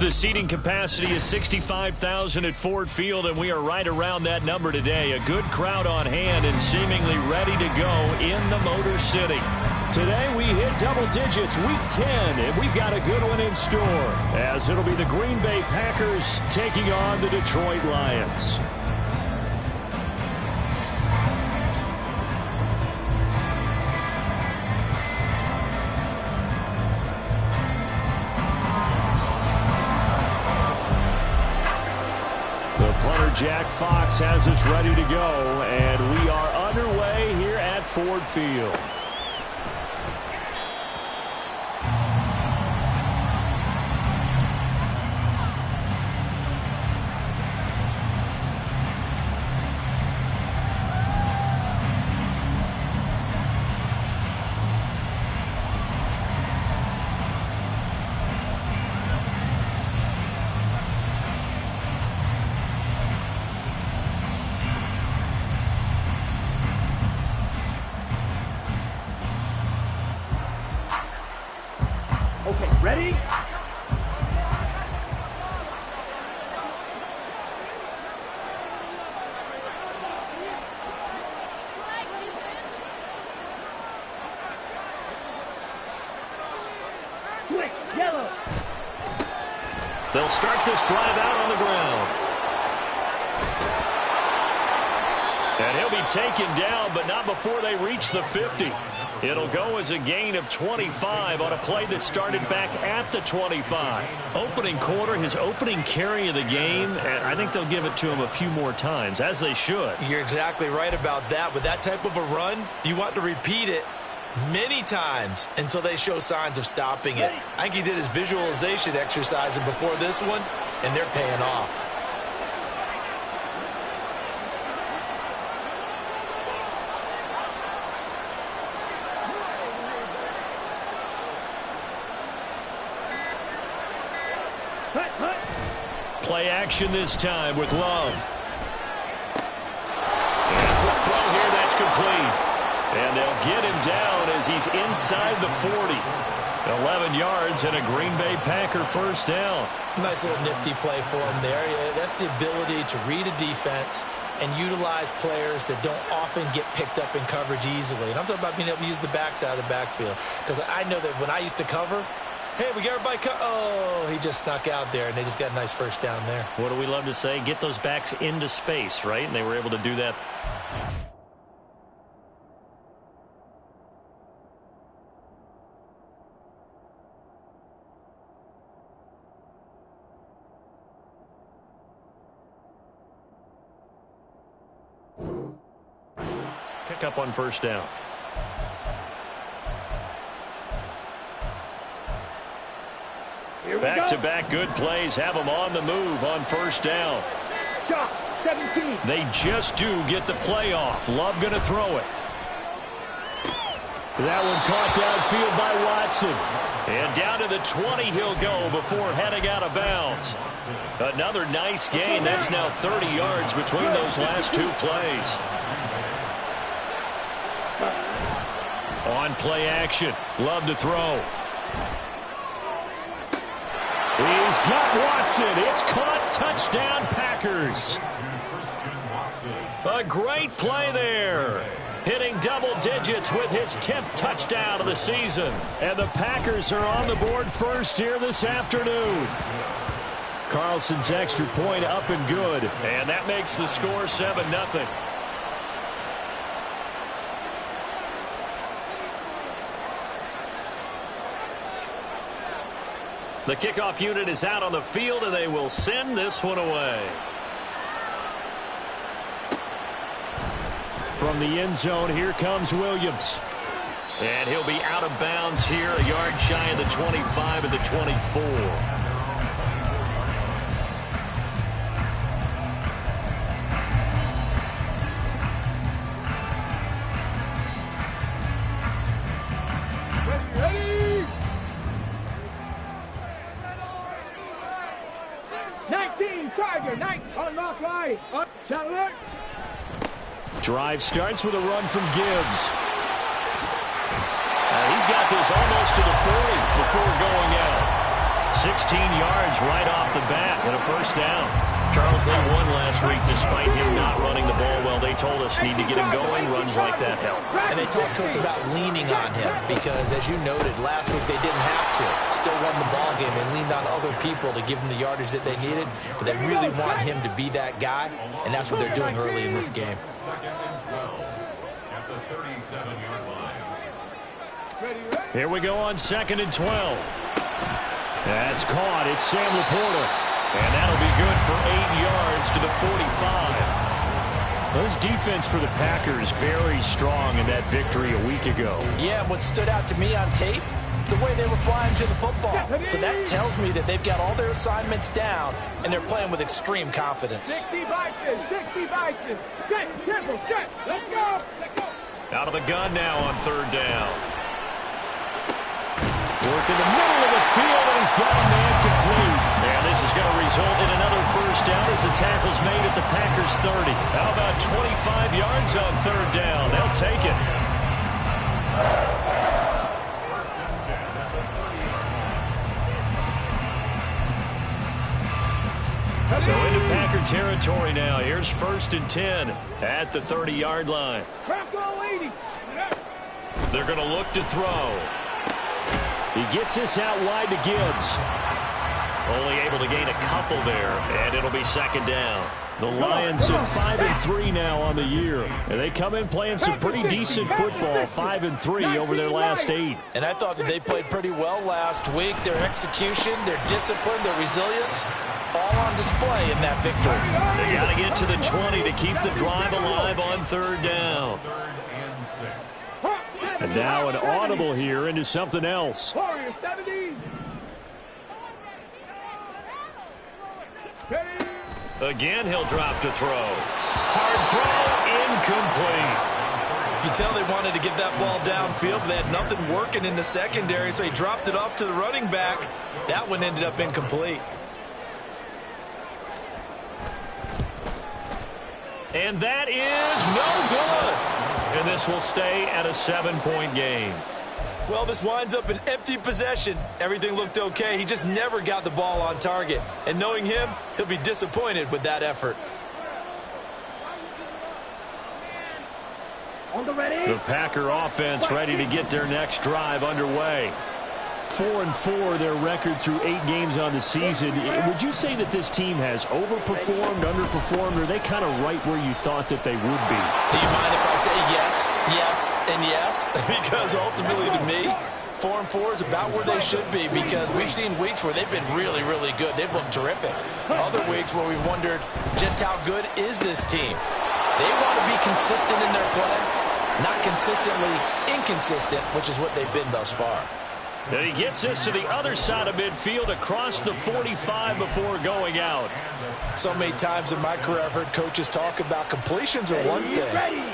The seating capacity is 65,000 at Ford Field, and we are right around that number today. A good crowd on hand and seemingly ready to go in the Motor City. Today we hit double digits, week 10, and we've got a good one in store, as it'll be the Green Bay Packers taking on the Detroit Lions. Jack Fox has us ready to go, and we are underway here at Ford Field. Ready? Quick, yellow. They'll start this drive out on the ground. And he'll be taken down, but not before they reach the 50. It'll go as a gain of 25 on a play that started back at the 25. Opening quarter, his opening carry of the game, and I think they'll give it to him a few more times, as they should. You're exactly right about that. With that type of a run, you want to repeat it many times until they show signs of stopping it. I think he did his visualization exercise before this one, and they're paying off. Play action this time with Love. And quick throw here, that's complete. And they'll get him down as he's inside the 40. 11 yards and a Green Bay Packer first down. Nice little nifty play for him there. Yeah, that's the ability to read a defense and utilize players that don't often get picked up in coverage easily. And I'm talking about being able to use the backs out of the backfield. Because I know that when I used to cover, hey, we got everybody oh, he just snuck out there, and they just got a nice first down there. What do we love to say? Get those backs into space, right? And they were able to do that. Pick up on first down. Back-to-back good plays have them on the move on first down. Shot, 17. They just do get the play off. Love going to throw it. That one caught downfield by Watson. And down to the 20 he'll go before heading out of bounds. Another nice gain. That's now 30 yards between those last two plays. On play action. Love to throw. He's got Watson. It's caught. Touchdown, Packers. A great play there. Hitting double digits with his 10th touchdown of the season. And the Packers are on the board first here this afternoon. Carlson's extra point up and good. And that makes the score 7-0. The kickoff unit is out on the field, and they will send this one away. From the end zone, here comes Williams. And he'll be out of bounds here, a yard shy of the 25 of the 24. Ready? 19, Charger, 9, on rock right. Up, shot alert. Drive starts with a run from Gibbs. He's got this almost to the 40 before going out. 16 yards right off the bat and a first down. Charles, they won last week despite him not running the ball well. They told us need to get him going. Runs like that help. And they talked to us about leaning on him because, as you noted, last week they didn't have to. Still won the ball game and leaned on other people to give them the yardage that they needed. But they really want him to be that guy, and that's what they're doing early in this game. Here we go on 2nd and 12. That's caught. It's Sam Laporta. And that'll be good for 8 yards to the 45. This defense for the Packers very strong in that victory a week ago. Yeah, what stood out to me on tape, the way they were flying to the football. So that tells me that they've got all their assignments down, and they're playing with extreme confidence. 60 Vikings, 60 Vikings. Set, tempo, set. Let's go. Let's go. Out of the gun now on 3rd down. Work in the middle of the field, and he's got a man complete. And this is going to result in another first down as the tackle's made at the Packers 30. How about 25 yards on 3rd down? They'll take it. So into Packer territory now. Here's 1st and 10 at the 30-yard line. They're going to look to throw. He gets this out wide to Gibbs. Only able to gain a couple there, and it'll be 2nd down. The Lions at 5-3 now on the year. And they come in playing some pretty decent football, 5-3 over their last 8. And I thought that they played pretty well last week. Their execution, their discipline, their resilience, all on display in that victory. They got to get to the 20 to keep the drive alive on 3rd down. And now an audible here into something else. Again, he'll drop to throw. Hard throw, incomplete. You can tell they wanted to get that ball downfield, but they had nothing working in the secondary, so he dropped it off to the running back. That one ended up incomplete. And that is no good. And this will stay at a 7-point game. Well, this winds up an empty possession. Everything looked okay. He just never got the ball on target. And knowing him, he'll be disappointed with that effort. The Packer offense ready to get their next drive underway. 4-4 their record through 8 games on the season. Would you say that this team has overperformed, underperformed, or are they kind of right where you thought that they would be? Do you mind if I say yes, yes, and yes? Because ultimately to me, 4-4 is about where they should be because we've seen weeks where they've been really, really good. They've looked terrific. Other weeks where we've wondered just how good is this team. They want to be consistent in their play, not consistently inconsistent, which is what they've been thus far. And he gets this to the other side of midfield across the 45 before going out. So many times in my career I've heard coaches talk about completions are one thing.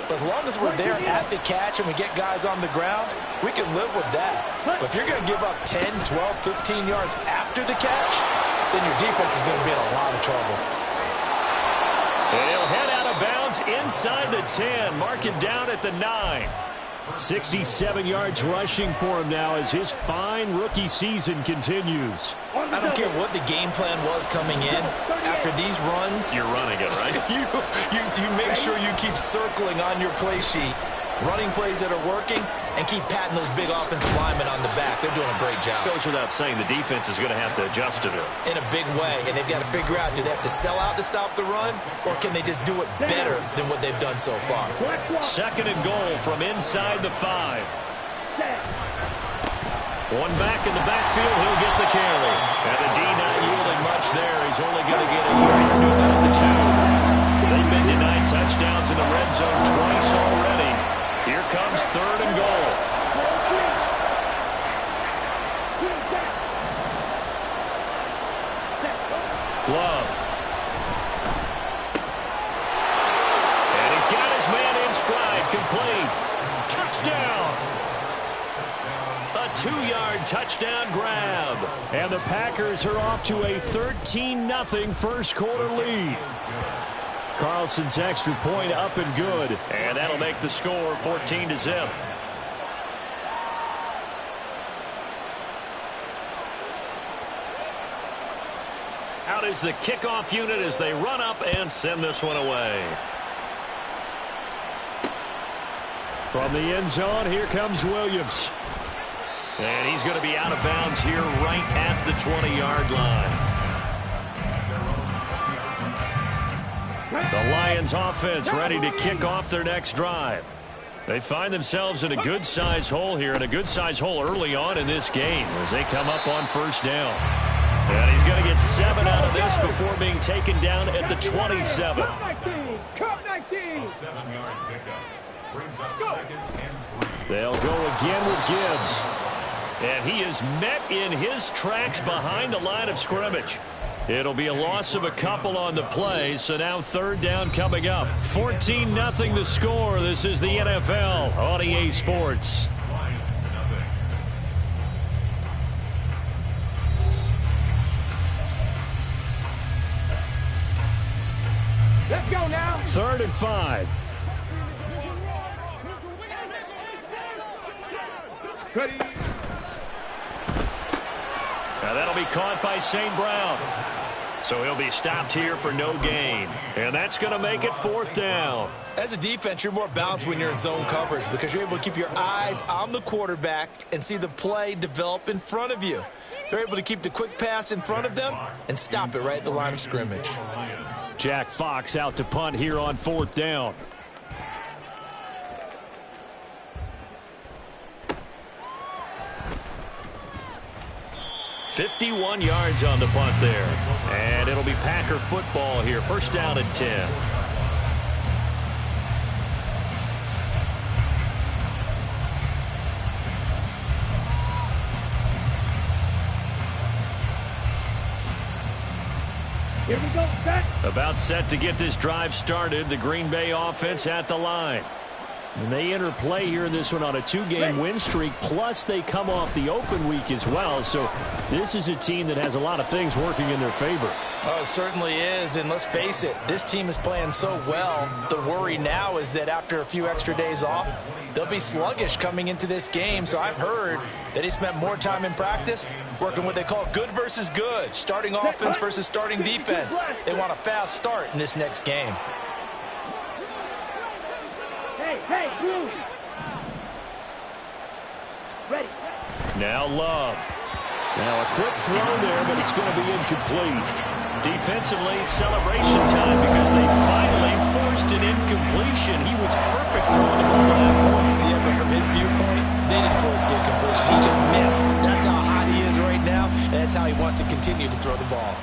But as long as we're there at the catch and we get guys on the ground, we can live with that. But if you're going to give up 10, 12, 15 yards after the catch, then your defense is going to be in a lot of trouble. And he'll head out of bounds inside the 10. Mark it down at the 9. 67 yards rushing for him now as his fine rookie season continues. I don't care what the game plan was coming in. After these runs, you're running it, right? you make sure you keep circling on your play sheet, running plays that are working, and keep patting those big offensive linemen on the back. They're doing a great job. Goes without saying the defense is going to have to adjust to it. In a big way, and they've got to figure out, do they have to sell out to stop the run, or can they just do it better than what they've done so far? 2nd and goal from inside the 5. One back in the backfield, he'll get the carry. And the D not yielding much there. He's only going to get a yard to about the 2. They've been denied touchdowns in the red zone twice already. Here comes 3rd and goal. Love. And he's got his man in stride, complete. Touchdown. A 2-yard touchdown grab. And the Packers are off to a 13-0 first quarter lead. Carlson's extra point up and good. And that'll make the score 14-0. is the kickoff unit as they run up and send this one away. From the end zone, here comes Williams. And he's going to be out of bounds here right at the 20-yard line. The Lions offense ready to kick off their next drive. They find themselves in a good-sized hole here, and a good-sized hole early on in this game as they come up on first down. And he's going to get 7 out of this before being taken down at the 27. Cut 19. A 7-yard pickup. Brings up 2nd and 3. They'll go again with Gibbs. And he is met in his tracks behind the line of scrimmage. It'll be a loss of a couple on the play, so now third down coming up. 14-0 the score. This is the NFL on EA Sports. Let's go now. 3rd and 5. Ready. Now that'll be caught by St. Brown. So he'll be stopped here for no gain. And that's going to make it 4th down. As a defense, you're more balanced when you're in zone coverage because you're able to keep your eyes on the quarterback and see the play develop in front of you. They're able to keep the quick pass in front of them and stop it right at the line of scrimmage. Jack Fox out to punt here on 4th down. .51 yards on the punt there. And it'll be Packer football here. First down and 10. Here we go, set. About set to get this drive started. The Green Bay offense at the line. And they enter play here in this one on a 2-game win streak, plus they come off the open week as well. So this is a team that has a lot of things working in their favor. Oh, it certainly is, and let's face it, this team is playing so well. The worry now is that after a few extra days off, they'll be sluggish coming into this game. So I've heard that he spent more time in practice working what they call good versus good, starting offense versus starting defense. They want a fast start in this next game. Hey, Blue. Ready. Now Love. Now a quick throw there, but it's going to be incomplete. Defensively, celebration time because they finally forced an incompletion. He was perfect throwing the ball at that point. Yeah, but from his viewpoint, they didn't force the incompletion. He just missed. That's how hot he is right now, and that's how he wants to continue to throw the ball.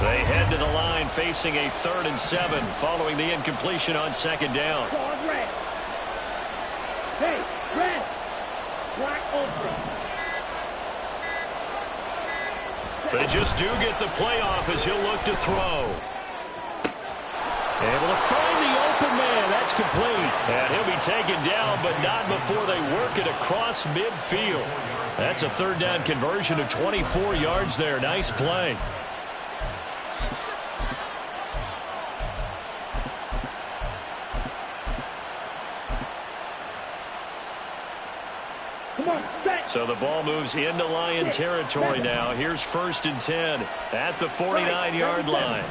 They head to the line facing a 3rd and 7 following the incompletion on 2nd down. Red. Hey, red. Black open. They just do get the playoff as he'll look to throw. Able to find the open man. That's complete. And he'll be taken down, but not before they work it across midfield. That's a 3rd down conversion of 24 yards there. Nice play. So the ball moves into Lion territory now. Here's 1st and 10 at the 49-yard line.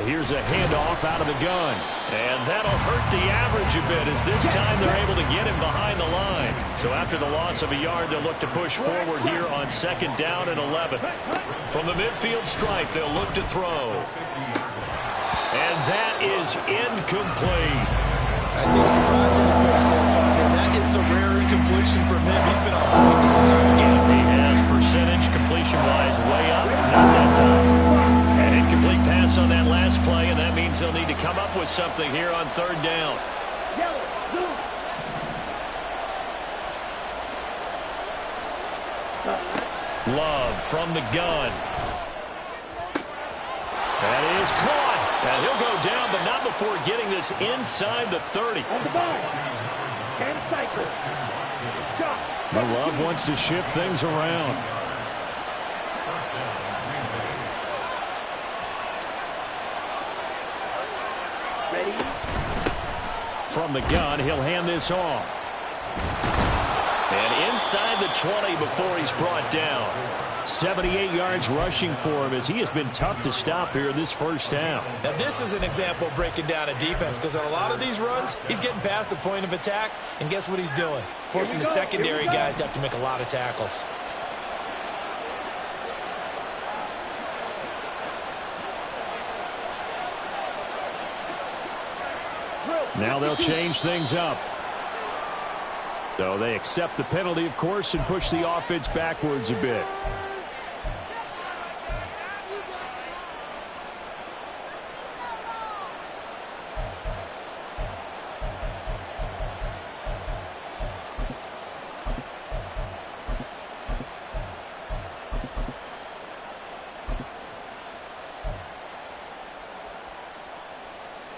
Here's a handoff out of the gun. And that'll hurt the average a bit as this time they're able to get him behind the line. So after the loss of a yard, they'll look to push forward here on 2nd down and 11. From the midfield stripe, they'll look to throw. And that is incomplete. I see a surprise in your face there, partner. That is a rare incompletion from him. He's been on point this entire game. He has percentage completion-wise way up. Not that time. An incomplete pass on that last play, and that means they'll need to come up with something here on 3rd down. Love from the gun. That is caught. And he'll go down, but not before getting this inside the 30. On the ball. And cycle. Love wants to shift things around. From the gun, he'll hand this off. And inside the 20 before he's brought down. 78 yards rushing for him as he has been tough to stop here in this first half. Now, this is an example of breaking down a defense because on a lot of these runs, he's getting past the point of attack, and guess what he's doing? Forcing the secondary guys to have to make a lot of tackles. Now they'll change things up. So they accept the penalty, of course, and push the offense backwards a bit.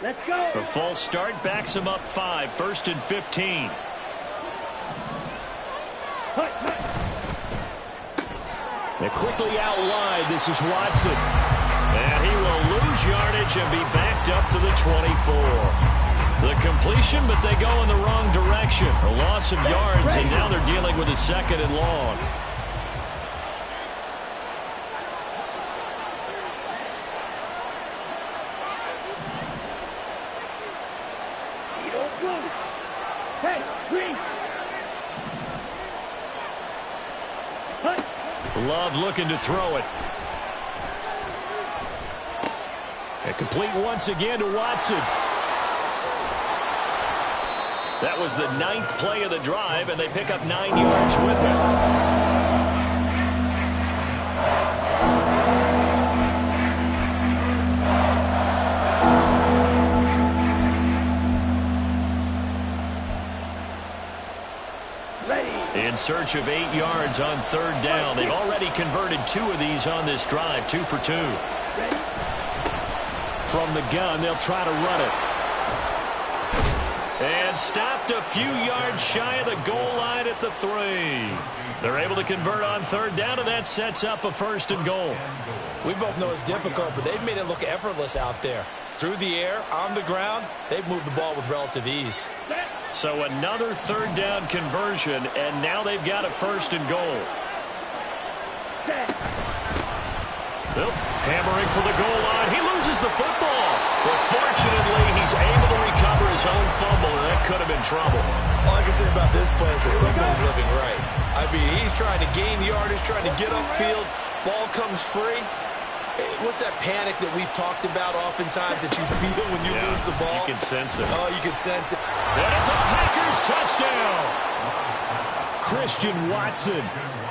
Let's go. The false start backs him up 5, 1st and 15. They're quickly out wide. This is Watson. And he will lose yardage and be backed up to the 24. The completion, but they go in the wrong direction. A loss of yards, and now they're dealing with a 2nd and long. Hey, Green. Love looking to throw it. And complete once again to Watson. That was the 9th play of the drive, and they pick up 9 yards with it. In search of 8 yards on 3rd down. They've already converted 2 of these on this drive, 2 for 2. From the gun, they'll try to run it. And stopped a few yards shy of the goal line at the 3. They're able to convert on 3rd down, and that sets up a 1st and goal. We both know it's difficult, but they've made it look effortless out there. Through the air, on the ground, they've moved the ball with relative ease. So another 3rd down conversion, and now they've got a 1st and goal. Hammering for the goal line. He loses the football. But fortunately, he's able to recover his own fumble, and that could have been trouble. All I can say about this play is that someone's living right. I mean, he's trying to gain yardage, trying to get upfield. Ball comes free. What's that panic that we've talked about oftentimes that you feel when you lose the ball? You can sense it. Oh, you can sense it. And it's a Packers touchdown. Christian Watson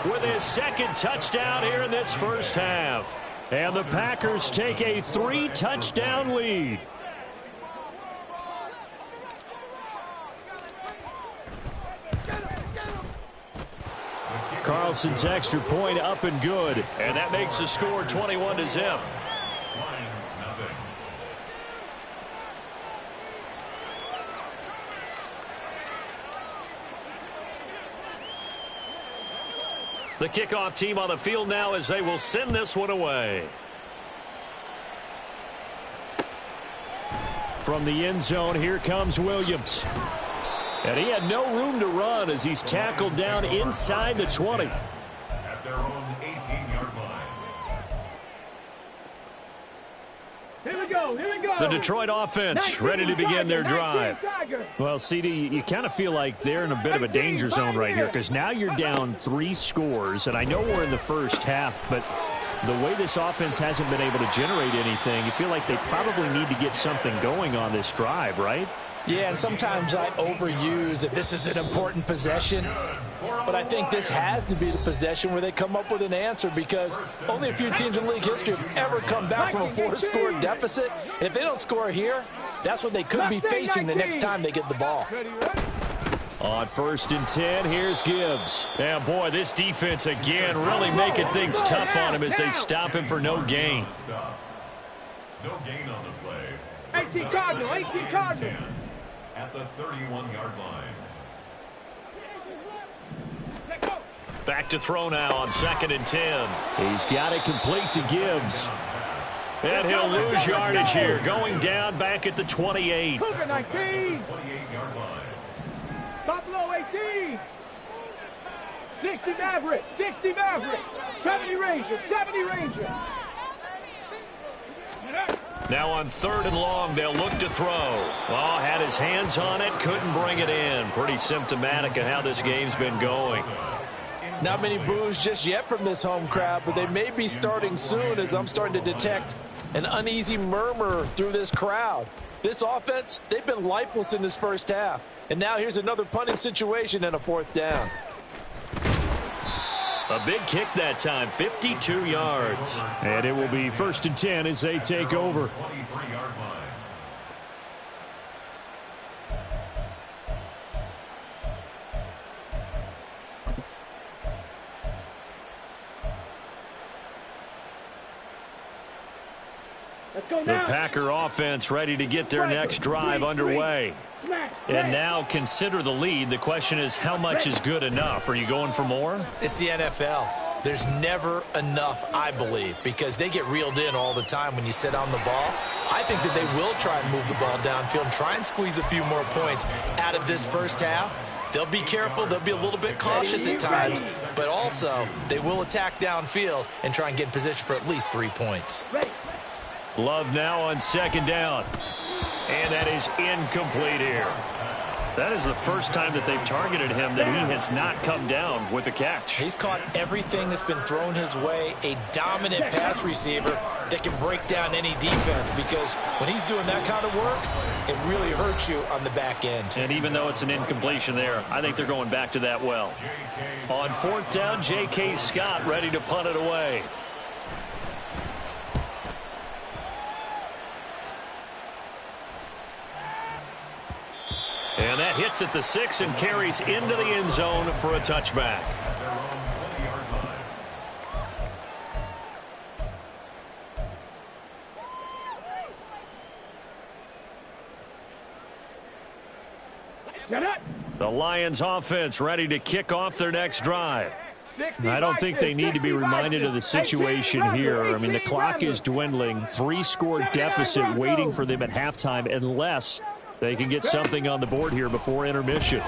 With his 2nd touchdown here in this first half. And the Packers take a 3-touchdown lead. Carlson's extra point up and good. And that makes the score 21-0. The kickoff team on the field now as they will send this one away. From the end zone, here comes Williams. And he had no room to run as he's tackled down inside the 20. At their own 18-yard line. Here we go, here we go. The Detroit offense ready to begin their drive. Well, CD, you kind of feel like they're in a bit of a danger zone right here because now you're down 3 scores, and I know we're in the first half, but the way this offense hasn't been able to generate anything, you feel like they probably need to get something going on this drive, right? Yeah, and sometimes I overuse if this is an important possession. But I think this has to be the possession where they come up with an answer because only a few teams in league history have ever come back from a 4-score deficit. And if they don't score here, that's what they could be facing the next time they get the ball. On 1st and 10, here's Gibbs. Yeah, boy, this defense again really making things tough on him as they stop him for no gain. No gain on the play. 18 Cardinal, 18 Cardinal. At the 31-yard line. Back to throw now on 2nd and 10. He's got it complete to Gibbs. And he'll lose yardage here, going down back at the 28. Cougar 19. 28-yard line. Buffalo 18. 60 Maverick. 60 Maverick. 70 Ranger. 70 Ranger. Now on 3rd and long, they'll look to throw. Oh, had his hands on it, couldn't bring it in. Pretty symptomatic of how this game's been going. Not many boos just yet from this home crowd, but they may be starting soon as I'm starting to detect an uneasy murmur through this crowd. This offense, they've been lifeless in this first half. And now here's another punting situation and a 4th down. A big kick that time, 52 yards. And it will be 1st and 10 as they take over. 23-yard line. Let's go The now. Packer offense ready to get their next drive underway. And now consider the lead. The question is, how much is good enough? Are you going for more? It's the NFL. There's never enough, I believe, because they get reeled in all the time when you sit on the ball. I think that they will try and move the ball downfield and try and squeeze a few more points out of this first half. They'll be careful. They'll be a little bit cautious at times, but also they will attack downfield and try and get in position for at least 3 points. Love now on 2nd down. And that is incomplete here. That is the first time that they've targeted him that he has not come down with a catch. He's caught everything that's been thrown his way, a dominant pass receiver that can break down any defense, because when he's doing that kind of work, it really hurts you on the back end. And even though it's an incompletion there, I think they're going back to that well. On 4th down, J.K. Scott ready to punt it away. And that hits at the 6 and carries into the end zone for a touchback. The Lions offense ready to kick off their next drive. I don't think they need to be reminded of the situation here. I mean, the clock is dwindling. 3-score deficit waiting for them at halftime unless they can get something on the board here before intermission.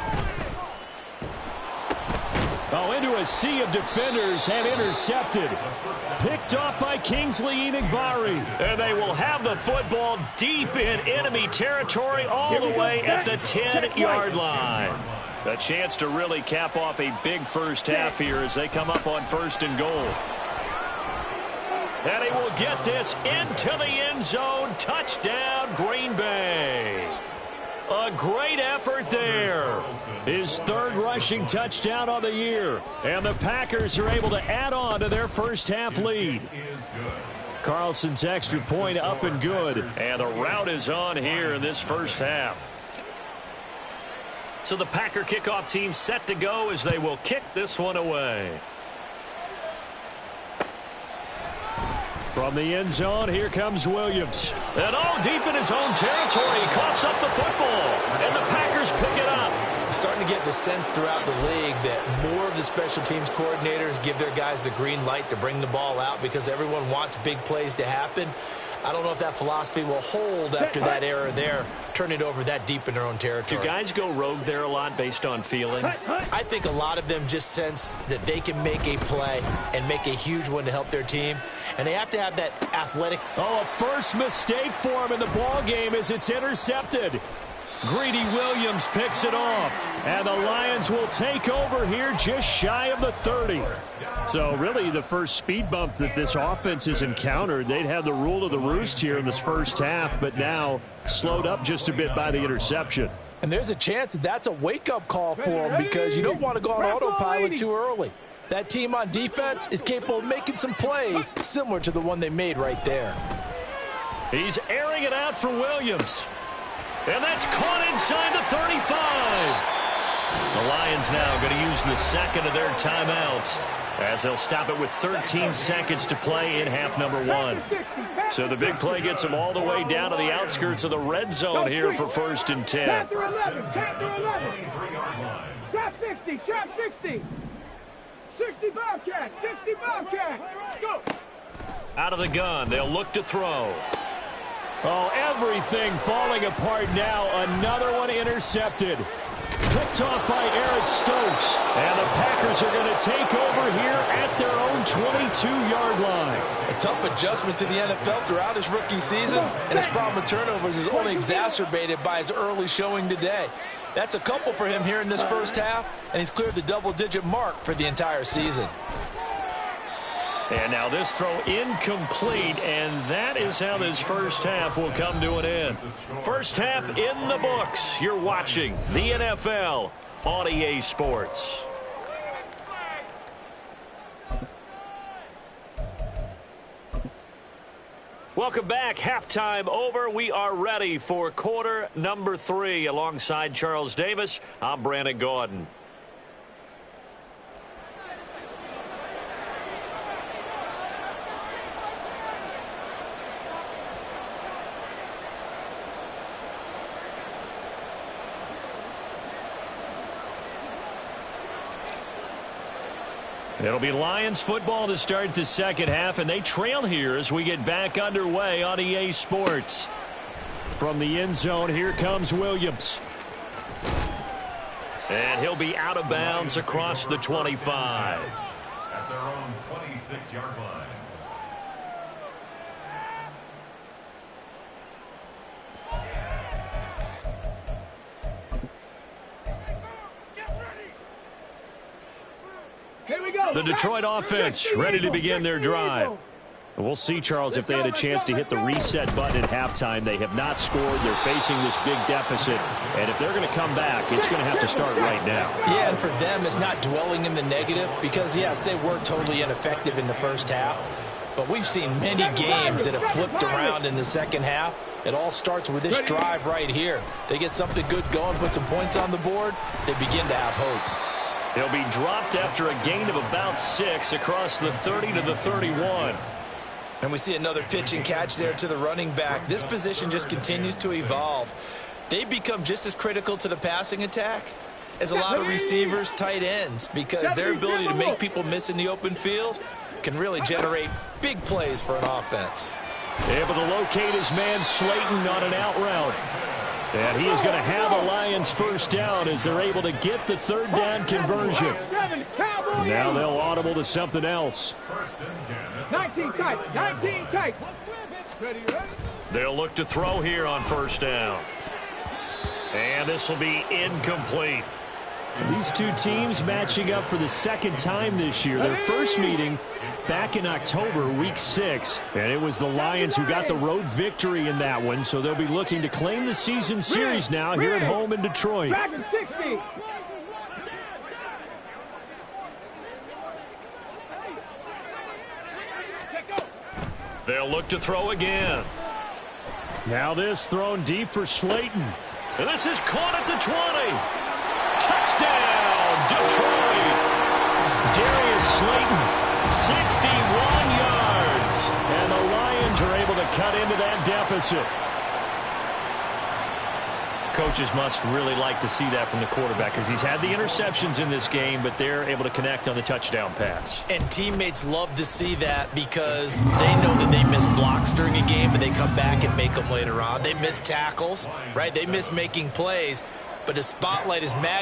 Oh, into a sea of defenders and intercepted. Picked off by Kingsley Enagbare. And they will have the football deep in enemy territory all the way at the 10-yard line. A chance to really cap off a big first half here as they come up on 1st and goal. And he will get this into the end zone. Touchdown, Green Bay. A great effort there. His 3rd rushing touchdown on the year. And the Packers are able to add on to their first half lead. Carlson's extra point up and good. And the route is on here in this first half. So the Packer kickoff team set to go as they will kick this one away. From the end zone, here comes Williams. And all deep in his own territory, he coughs up the football. And the Packers pick it up. Starting to get the sense throughout the league that more of the special teams coordinators give their guys the green light to bring the ball out because everyone wants big plays to happen. I don't know if that philosophy will hold after that error there, turn it over that deep in their own territory. Do guys go rogue there a lot based on feeling? I think a lot of them just sense that they can make a play and make a huge one to help their team, and they have to have that athletic. Oh, a first mistake for him in the ball game as it's intercepted. Greedy Williams picks it off. And the Lions will take over here just shy of the 30. So really the first speed bump that this offense has encountered. They'd had the rule of the roost here in this first half, but now slowed up just a bit by the interception. And there's a chance that that's a wake-up call for them because you don't want to go on autopilot too early. That team on defense is capable of making some plays similar to the one they made right there. He's airing it out for Williams. And that's caught inside the 35. The Lions now going to use the second of their timeouts as they'll stop it with 13 seconds to play in half number 1. So the big play gets them all the way down to the outskirts of the red zone here for 1st and 10. Chapter 11, chapter 11. Trap 60, trap 60. 60 Bobcat, 60 Bobcat. Go. Out of the gun, they'll look to throw. Oh, everything falling apart now. Another one intercepted. Picked off by Eric Stokes. And the Packers are going to take over here at their own 22-yard line. A tough adjustment to the NFL throughout his rookie season, and his problem with turnovers is only exacerbated by his early showing today. That's a couple for him here in this first half, and he's cleared the double-digit mark for the entire season. And now this throw incomplete, and that is how this first half will come to an end. First half in the books. You're watching the NFL on EA Sports. Welcome back. Halftime over. We are ready for quarter number 3. Alongside Charles Davis, I'm Brandon Gaudin. It'll be Lions football to start the second half, and they trail here as we get back underway on EA Sports. From the end zone, here comes Williams. And he'll be out of bounds across the 25. At their own 26-yard line. The Detroit offense ready to begin their drive. We'll see, Charles, if they had a chance to hit the reset button at halftime. They have not scored. They're facing this big deficit. And if they're going to come back, it's going to have to start right now. Yeah, and for them, it's not dwelling in the negative because, yes, they were totally ineffective in the first half. But we've seen many games that have flipped around in the second half. It all starts with this drive right here. They get something good going, put some points on the board, they begin to have hope. He'll be dropped after a gain of about 6 across the 30 to the 31. And we see another pitch and catch there to the running back. This position just continues to evolve. They become just as critical to the passing attack as a lot of receivers, tight ends, because their ability to make people miss in the open field can really generate big plays for an offense. Able to locate his man Slayton on an out route. And he is going to have a Lions first down as they're able to get the third down conversion. Now they'll audible to something else. 19 tight, 19 tight. They'll look to throw here on first down. And this will be incomplete. These two teams matching up for the second time this year. Their first meeting back in October, week 6. And it was the Lions who got the road victory in that one. So they'll be looking to claim the season series now here at home in Detroit. They'll look to throw again. Now this thrown deep for Slayton. And this is caught at the 20. Touchdown, Detroit. Darius Slayton, 61 yards. And the Lions are able to cut into that deficit. Coaches must really like to see that from the quarterback because he's had the interceptions in this game, but they're able to connect on the touchdown pass. And teammates love to see that because they know that they miss blocks during a game, but they come back and make them later on. They miss tackles, right? They miss making plays, but the spotlight is magnified.